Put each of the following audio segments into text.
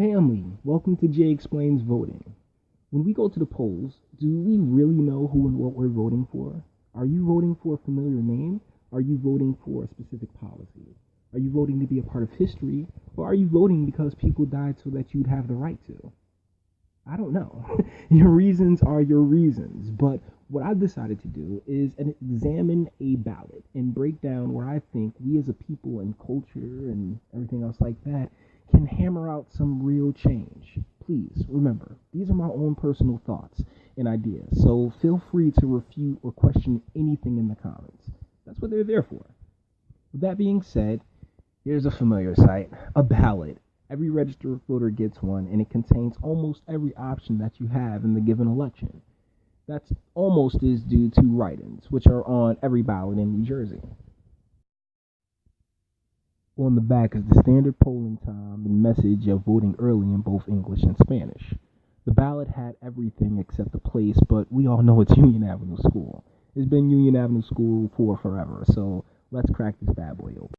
Family, welcome to Jae Explains voting. When we go to the polls, do we really know who and what we're voting for? Are you voting for a familiar name? Are you voting for a specific policy? Are you voting to be a part of history? Or are you voting because people died so that you'd have the right to? I don't know. Your reasons are your reasons, but what I've decided to do is examine a ballot and break down where I think we as a people and culture and everything else like that can hammer out some real change. Please remember, these are my own personal thoughts and ideas, so feel free to refute or question anything in the comments. That's what they're there for. With that being said, here's a familiar sight, a ballot. Every registered voter gets one, and it contains almost every option that you have in the given election. That's almost is due to write-ins, which are on every ballot in New Jersey. On the back is the standard polling time and message of voting early in both English and Spanish. The ballot had everything except the place, but we all know it's Union Avenue School. It's been Union Avenue School for forever, so let's crack this bad boy open.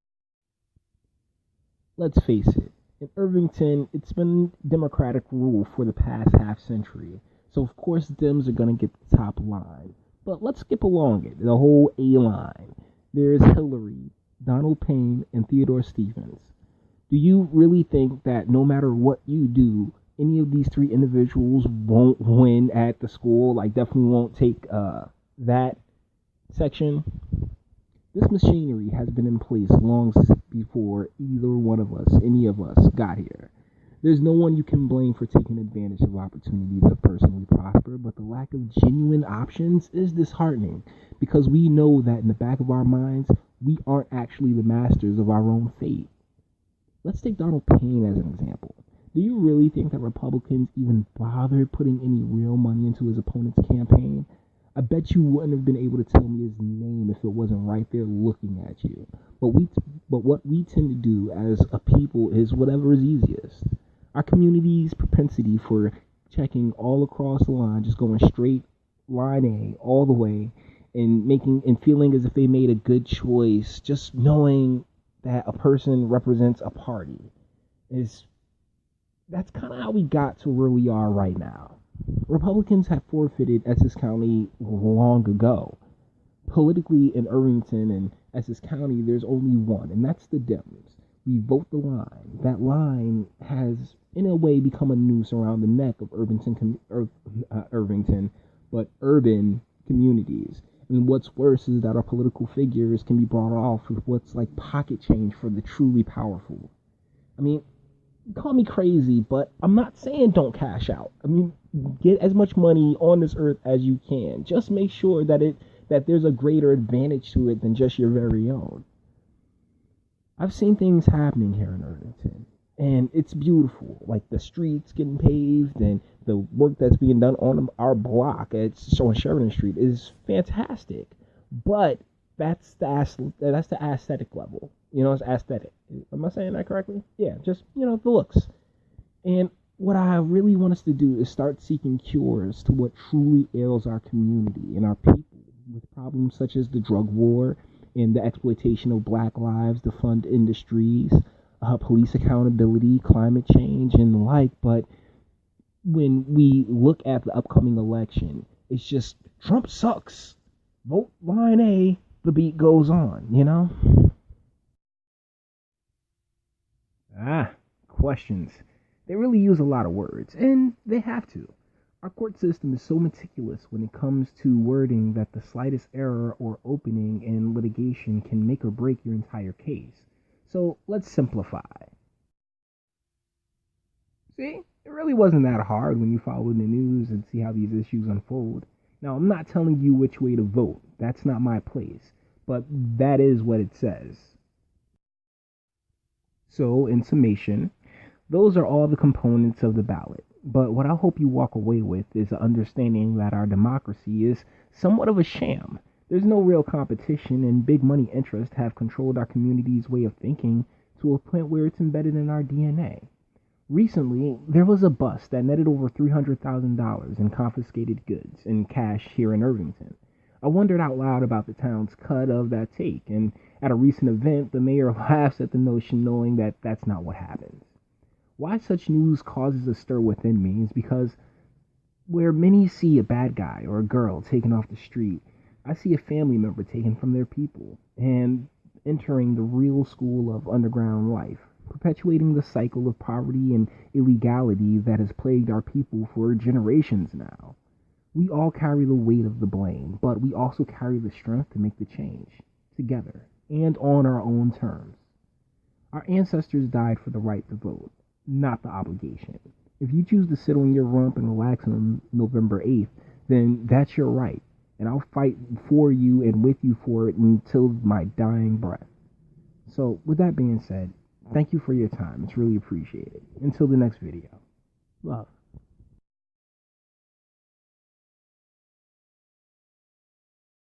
Let's face it, in Irvington, it's been Democratic rule for the past half century, so of course Dems are going to get the top line. But let's skip along it, the whole A line. There's Hillary, Donald Payne, and Theodore Stevens. Do you really think that no matter what you do, any of these three individuals won't win at the school? Like, definitely won't take that section? This machinery has been in place long before either one of us, any of us, got here. There's no one you can blame for taking advantage of opportunities to personally prosper, but the lack of genuine options is disheartening because we know that in the back of our minds, we aren't actually the masters of our own fate. Let's take Donald Payne as an example. Do you really think that Republicans even bothered putting any real money into his opponent's campaign? I bet you wouldn't have been able to tell me his name if it wasn't right there looking at you. But what we tend to do as a people is whatever is easiest. Our community's propensity for checking all across the line, just going straight line A all the way, and feeling as if they made a good choice, just knowing that a person represents a party, that's kind of how we got to where we are right now. Republicans have forfeited Essex County long ago. Politically, in Irvington and Essex County, there's only one, and that's the Dems. We vote the line. That line has, in a way, become a noose around the neck of Irvington, but urban communities. And what's worse is that our political figures can be brought off with what's like pocket change for the truly powerful. I mean, call me crazy, but I'm not saying don't cash out. I mean, get as much money on this earth as you can. Just make sure that there's a greater advantage to it than just your very own. I've seen things happening here in Irvington, and it's beautiful. Like the streets getting paved and the work that's being done on our block on Sheridan Street is fantastic. But that's the aesthetic level. You know, it's aesthetic. Am I saying that correctly? Yeah, just, the looks. And what I really want us to do is start seeking cures to what truly ails our community and our people with problems such as the drug war and the exploitation of black lives to fund industries, police accountability, climate change, and the like. But when we look at the upcoming election, it's just Trump sucks. Vote line A, the beat goes on, Questions. They really use a lot of words, and they have to. Our court system is so meticulous when it comes to wording that the slightest error or opening in litigation can make or break your entire case. So let's simplify. See, it really wasn't that hard when you follow the news and see how these issues unfold. Now, I'm not telling you which way to vote. That's not my place. But that is what it says. So, in summation, those are all the components of the ballot. But what I hope you walk away with is an understanding that our democracy is somewhat of a sham. There's no real competition, and big money interests have controlled our community's way of thinking to a point where it's embedded in our DNA. Recently, there was a bust that netted over $300,000 in confiscated goods and cash here in Irvington. I wondered out loud about the town's cut of that take, and at a recent event, the mayor laughs at the notion knowing that that's not what happens. Why such news causes a stir within me is because where many see a bad guy or a girl taken off the street, I see a family member taken from their people and entering the real school of underground life, perpetuating the cycle of poverty and illegality that has plagued our people for generations now. We all carry the weight of the blame, but we also carry the strength to make the change, together, and on our own terms. Our ancestors died for the right to vote, not the obligation. If you choose to sit on your rump and relax on November 8th, then that's your right, and I'll fight for you and with you for it until my dying breath. So, with that being said, thank you for your time. It's really appreciated. Until the next video. Love.